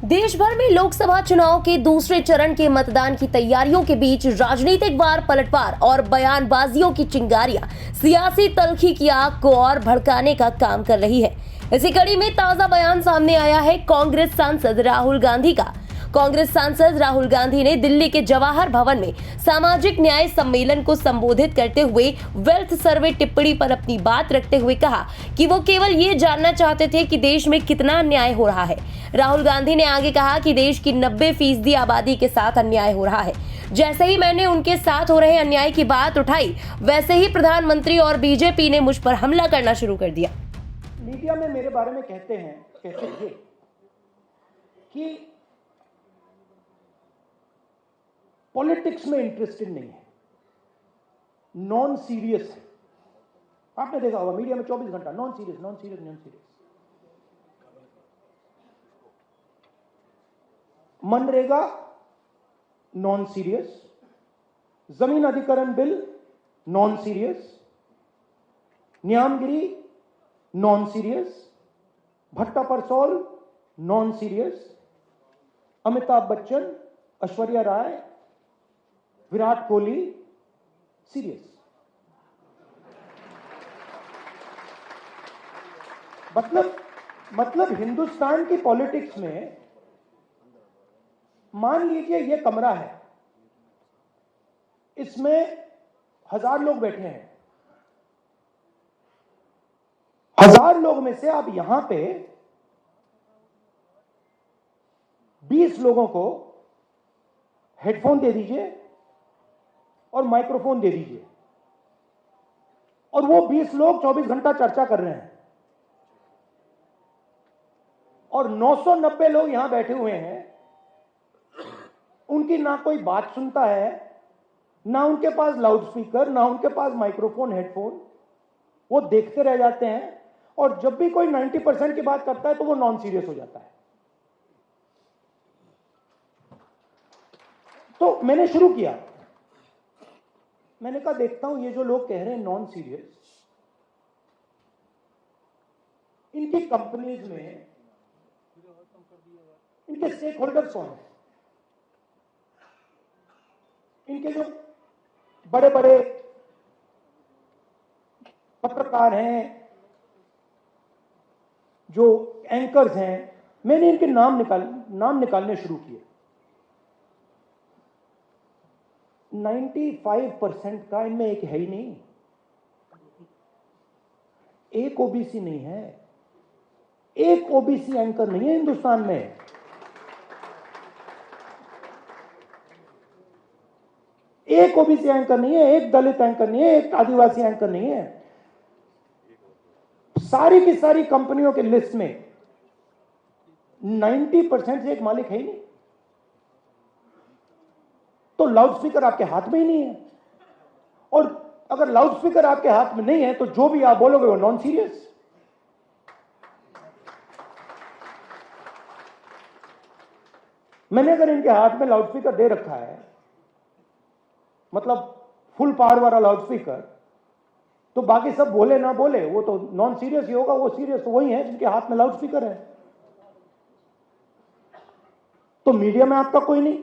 देश भर में लोकसभा चुनाव के दूसरे चरण के मतदान की तैयारियों के बीच राजनीतिक वार पलटवार और बयानबाजियों की चिंगारियां सियासी तल्खी की आग को और भड़काने का काम कर रही है। इसी कड़ी में ताजा बयान सामने आया है कांग्रेस सांसद राहुल गांधी का। कांग्रेस सांसद राहुल गांधी ने दिल्ली के जवाहर भवन में सामाजिक न्याय सम्मेलन को संबोधित करते हुए वेल्थ सर्वे टिप्पणी पर अपनी बात रखते हुए कहा कि वो केवल ये जानना चाहते थे कि देश में कितना अन्याय हो रहा है। राहुल गांधी ने आगे कहा कि देश की 90% आबादी के साथ अन्याय हो रहा है। जैसे ही मैंने उनके साथ हो रहे अन्याय की बात उठाई, वैसे ही प्रधानमंत्री और बीजेपी ने मुझ पर हमला करना शुरू कर दिया। मीडिया में मेरे बारे में कहते थे कि पॉलिटिक्स में इंटरेस्टेड नहीं है, नॉन सीरियस है। आपने देखा होगा मीडिया में 24 घंटा नॉन सीरियस। मनरेगा नॉन सीरियस, जमीन अधिग्रहण bill non serious, Niyamgiri non serious, Bhatta Parsaul non serious, Amitabh Bachchan, Aishwarya Rai, Virat Kohli serious. मतलब हिंदुस्तान की पॉलिटिक्स में मान लीजिए ये कमरा है, इसमें 1000 लोग बैठे हैं। 1000 लोग में से आप यहां पे 20 लोगों को हेडफोन दे दीजिए और माइक्रोफोन दे दीजिए, और वो 20 लोग 24 घंटा चर्चा कर रहे हैं, और 990 लोग यहां बैठे हुए हैं। उनकी ना कोई बात सुनता है, ना उनके पास लाउड स्पीकर, ना उनके पास माइक्रोफोन, हेडफोन। वो देखते रह जाते हैं, और जब भी कोई 90% की बात करता है तो वो नॉन सीरियस हो जाता है। तो मैंने शुरू किया, मैंने कहा देखता हूं ये जो लोग कह रहे हैं नॉन सीरियस, इनकी कंपनीज में इनके स्टेक होल्डर्स कौन है, इनके जो बड़े बड़े पत्रकार हैं, जो एंकर्स हैं। मैंने इनके नाम निकालने शुरू किए। 95% का इनमें एक है ही नहीं, एक ओबीसी नहीं है, एक ओबीसी एंकर नहीं है हिंदुस्तान में। एक ओबीसी एंकर नहीं है, एक दलित एंकर नहीं है, एक आदिवासी एंकर नहीं है। सारी की सारी कंपनियों के लिस्ट में 90% से एक मालिक है ही नहीं। तो लाउड स्पीकर आपके हाथ में ही नहीं है, और अगर लाउड स्पीकर आपके हाथ में नहीं है तो जो भी आप बोलोगे वो नॉन सीरियस। मैंने अगर इनके हाथ में लाउड स्पीकर दे रखा है, मतलब फुल पावर वाला लाउड स्पीकर, तो बाकी सब बोले ना बोले वो तो नॉन सीरियस ही होगा। वो सीरियस तो वही है जिनके हाथ में लाउड स्पीकर है। तो मीडिया में आपका कोई नहीं,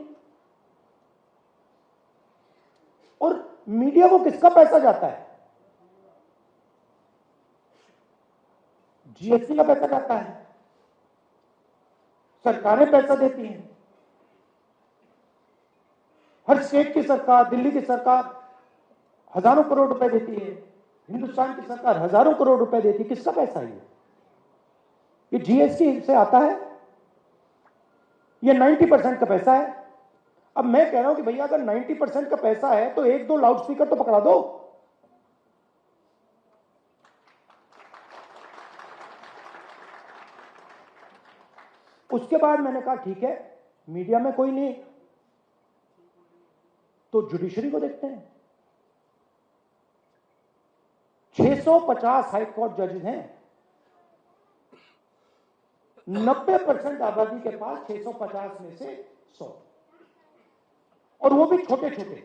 और मीडिया को किसका पैसा जाता है? जीएसटी का पैसा जाता है, सरकारें पैसा देती हैं। हर स्टेट की सरकार, दिल्ली की सरकार हजारों करोड़ रुपए देती है, हिंदुस्तान की सरकार हजारों करोड़ रुपए देती है। किसका पैसा है ये जीएसटी से आता है, ये 90% का पैसा है। अब मैं कह रहा हूं कि भैया अगर 90% का पैसा है तो एक दो लाउड स्पीकर तो पकड़ा दो। उसके बाद मैंने कहा ठीक है, मीडिया में कोई नहीं तो जुडिशरी को देखते हैं। 650 हाईकोर्ट जजेस हैं, 90% आबादी के पास 650 में से 100, और वो भी छोटे छोटे।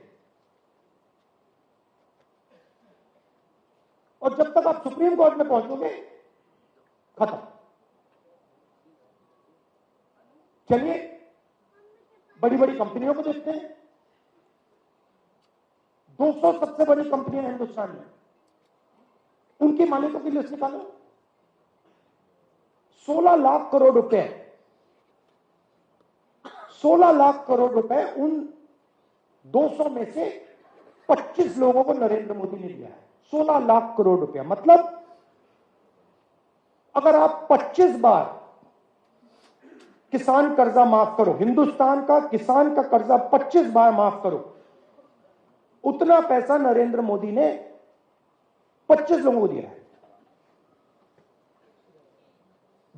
और जब तक आप सुप्रीम कोर्ट में पहुंचोगे खत्म। चलिए बड़ी बड़ी कंपनियों को देखते हैं। 200 सबसे बड़ी कंपनियां हिंदुस्तान में, उनके मालिकों की लिस्ट निकालो। 16 लाख करोड़ रुपए, 16 लाख करोड़ रुपए उन 200 में से 25 लोगों को नरेंद्र मोदी ने दिया है। 16 लाख करोड़ रुपया, मतलब अगर आप 25 बार किसान कर्जा माफ करो, हिंदुस्तान का किसान का कर्जा 25 बार माफ करो, उतना पैसा नरेंद्र मोदी ने 25 लोगों को दिया है।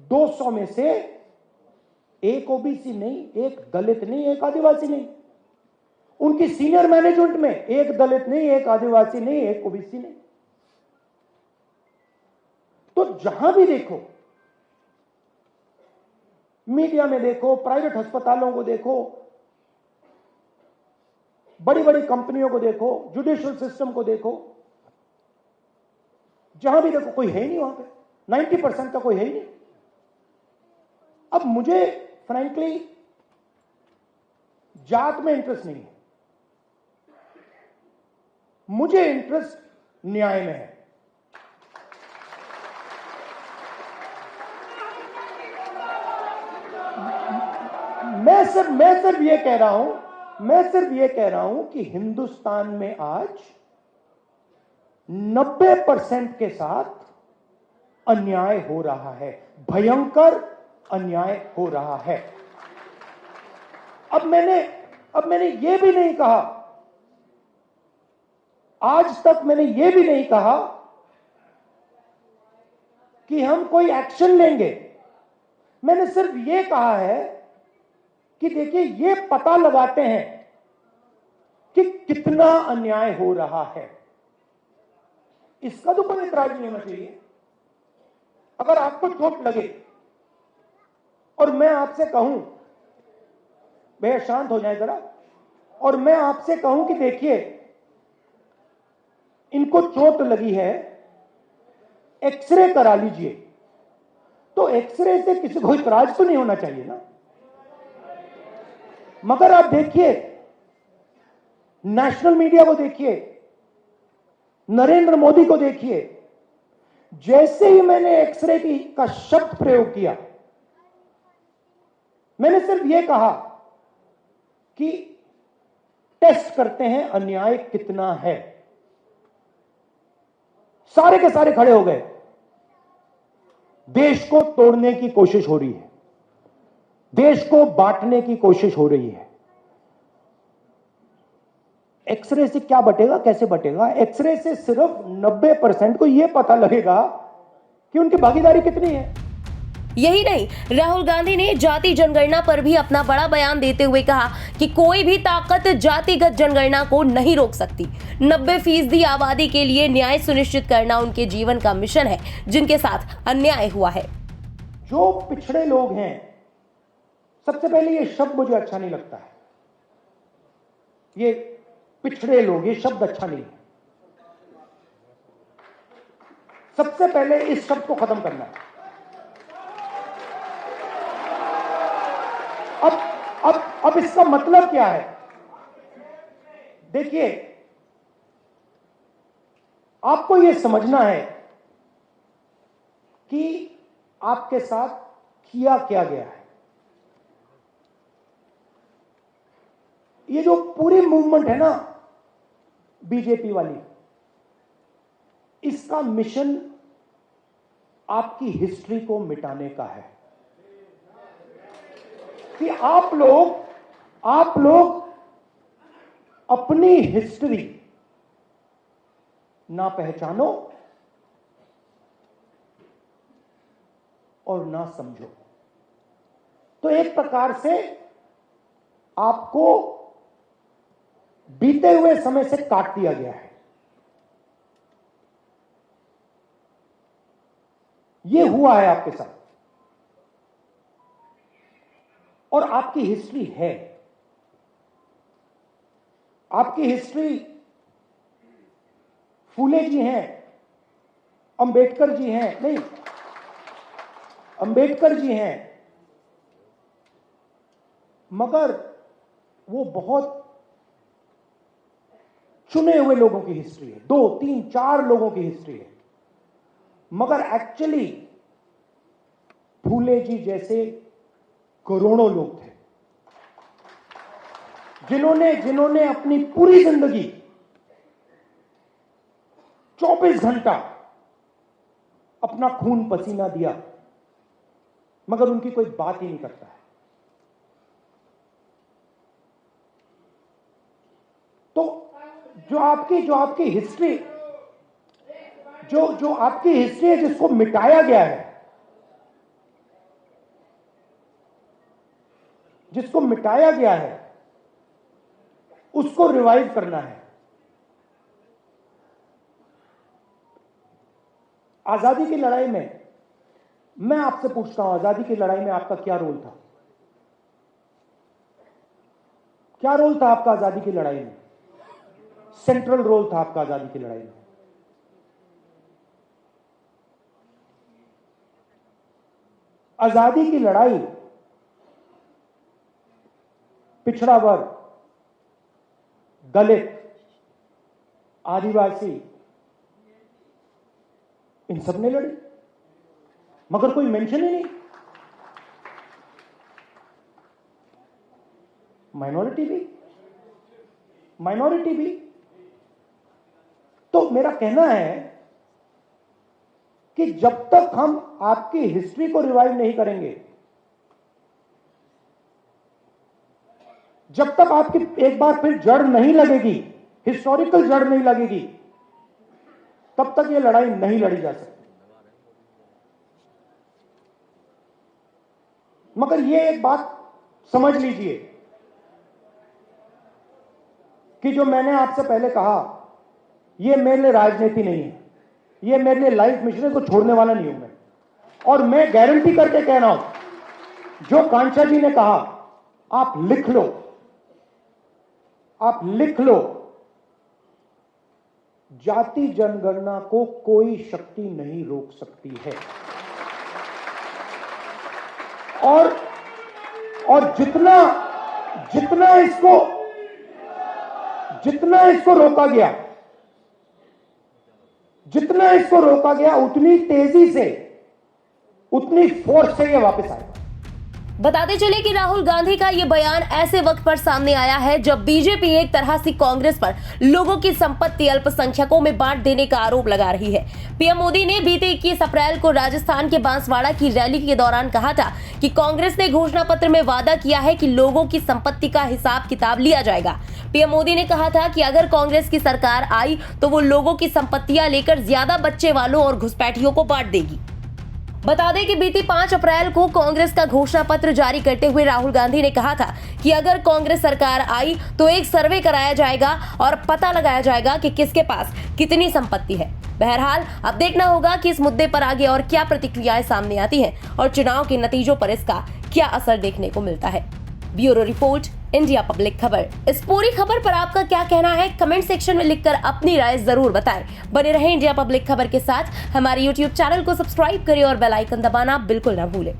200 में से एक ओबीसी नहीं, एक दलित नहीं, एक आदिवासी नहीं। उनकी सीनियर मैनेजमेंट में एक दलित नहीं, एक आदिवासी नहीं, एक ओबीसी नहीं। तो जहां भी देखो, मीडिया में देखो, प्राइवेट अस्पतालों को देखो, बड़ी बड़ी कंपनियों को देखो, जुडिशियल सिस्टम को देखो, जहां भी देखो कोई है ही नहीं वहां पे। 90% का कोई है ही नहीं। अब मुझे फ्रैंकली जात में इंटरेस्ट नहीं है, मुझे इंटरेस्ट न्याय में है। मैं सिर्फ ये कह रहा हूं कि हिंदुस्तान में आज 90% के साथ अन्याय हो रहा है, भयंकर अन्याय हो रहा है। अब मैंने ये भी नहीं कहा, आज तक मैंने ये भी नहीं कहा कि हम कोई एक्शन लेंगे। मैंने सिर्फ ये कहा है कि देखिए, ये पता लगाते हैं कि कितना अन्याय हो रहा है। इसका तो कोई इतराज नहीं होना चाहिए। अगर आपको चोट लगे और मैं आपसे कहूं, भैया शांत हो जाए जरा, और मैं आपसे कहूं कि देखिए इनको चोट लगी है, एक्सरे करा लीजिए, तो एक्सरे से किसी को इतराज तो नहीं होना चाहिए ना। मगर आप देखिए, नेशनल मीडिया को देखिए, नरेंद्र मोदी को देखिए, जैसे ही मैंने एक्सरे का शब्द प्रयोग किया, मैंने सिर्फ यह कहा कि टेस्ट करते हैं अन्याय कितना है, सारे के सारे खड़े हो गए। देश को तोड़ने की कोशिश हो रही है, देश को बांटने की कोशिश हो रही है। एक्सरे से क्या बटेगा, कैसे बटेगा? एक्सरे से सिर्फ 90% को यह पता लगेगा कि उनकी भागीदारी कितनी है। यही नहीं, राहुल गांधी ने जाति जनगणना पर भी अपना बड़ा बयान देते हुए कहा कि कोई भी ताकत जातिगत जनगणना को नहीं रोक सकती। 90% आबादी के लिए न्याय सुनिश्चित करना उनके जीवन का मिशन है, जिनके साथ अन्याय हुआ है। जो पिछड़े लोग हैं, सबसे पहले ये शब्द मुझे अच्छा नहीं लगता है। ये पिछड़े लोग, ये शब्द अच्छा नहीं है। सबसे पहले इस शब्द को खत्म करना है। अब इसका मतलब क्या है? देखिए, आपको यह समझना है कि आपके साथ किया क्या गया है। ये जो पूरी मूवमेंट है ना बीजेपी वाली, इसका मिशन आपकी हिस्ट्री को मिटाने का है कि आप लोग अपनी हिस्ट्री ना पहचानो और ना समझो। तो एक प्रकार से आपको बीते हुए समय से काट दिया गया है। यह हुआ है आपके साथ, और आपकी हिस्ट्री है। आपकी हिस्ट्री फूले जी हैं, अंबेडकर जी हैं, नहीं, अंबेडकर जी हैं, मगर वो बहुत चुने हुए लोगों की हिस्ट्री है, 2, 3, 4 लोगों की हिस्ट्री है। मगर एक्चुअली फूले जी जैसे करोड़ों लोग थे जिन्होंने अपनी पूरी जिंदगी 24 घंटा अपना खून पसीना दिया, मगर उनकी कोई बात ही नहीं करता है। तो जो आपकी हिस्ट्री जो आपकी हिस्ट्री है, जिसको मिटाया गया है, उसको रिवाइव करना है। आजादी की लड़ाई में मैं आपसे पूछता हूं, आजादी की लड़ाई में आपका क्या रोल था? क्या रोल था आपका आजादी की लड़ाई में? सेंट्रल रोल था आपका आजादी की लड़ाई में। आजादी की लड़ाई पिछड़ा वर्ग, दलित, आदिवासी, इन सब ने लड़ी, मगर कोई मेंशन ही नहीं। माइनॉरिटी भी। तो मेरा कहना है कि जब तक हम आपकी हिस्ट्री को रिवाइव नहीं करेंगे, जब तक आपकी एक बार फिर जड़ नहीं लगेगी, हिस्टोरिकल जड़ नहीं लगेगी, तब तक यह लड़ाई नहीं लड़ी जा सकती। मगर यह एक बात समझ लीजिए कि जो मैंने आपसे पहले कहा, यह मेरे लिए राजनीति नहीं है, यह मेरे लिए लाइफ मिशन को छोड़ने वाला नहीं हूं मैं। और मैं गारंटी करके कह रहा हूं, जो कांचा जी ने कहा, आप लिख लो, जाति जनगणना को कोई शक्ति नहीं रोक सकती है। और जितना इसको रोका गया, उतनी तेजी से, उतनी फोर्स से ये वापस आएगा। बताते चले कि राहुल गांधी का ये बयान ऐसे वक्त पर सामने आया है जब बीजेपी एक तरह से कांग्रेस पर लोगों की संपत्ति अल्पसंख्यकों में बांट देने का आरोप लगा रही है। पीएम मोदी ने बीते 21 अप्रैल को राजस्थान के बांसवाड़ा की रैली के दौरान कहा था कि कांग्रेस ने घोषणा पत्र में वादा किया है कि लोगों की संपत्ति का हिसाब किताब लिया जाएगा। पीएम मोदी ने कहा था कि अगर कांग्रेस की सरकार आई तो वो लोगों की संपत्तियां लेकर ज्यादा बच्चे वालों और घुसपैठियों को बांट देगी। बता दें कि बीती 5 अप्रैल को कांग्रेस का घोषणा पत्र जारी करते हुए राहुल गांधी ने कहा था कि अगर कांग्रेस सरकार आई तो एक सर्वे कराया जाएगा और पता लगाया जाएगा कि किसके पास कितनी संपत्ति है। बहरहाल अब देखना होगा कि इस मुद्दे पर आगे और क्या प्रतिक्रियाएं सामने आती हैं और चुनाव के नतीजों पर इसका क्या असर देखने को मिलता है। ब्यूरो रिपोर्ट, इंडिया पब्लिक खबर। इस पूरी खबर पर आपका क्या कहना है, कमेंट सेक्शन में लिखकर अपनी राय जरूर बताएं। बने रहें इंडिया पब्लिक खबर के साथ। हमारे YouTube चैनल को सब्सक्राइब करें और बेल आइकन दबाना बिल्कुल ना भूलें।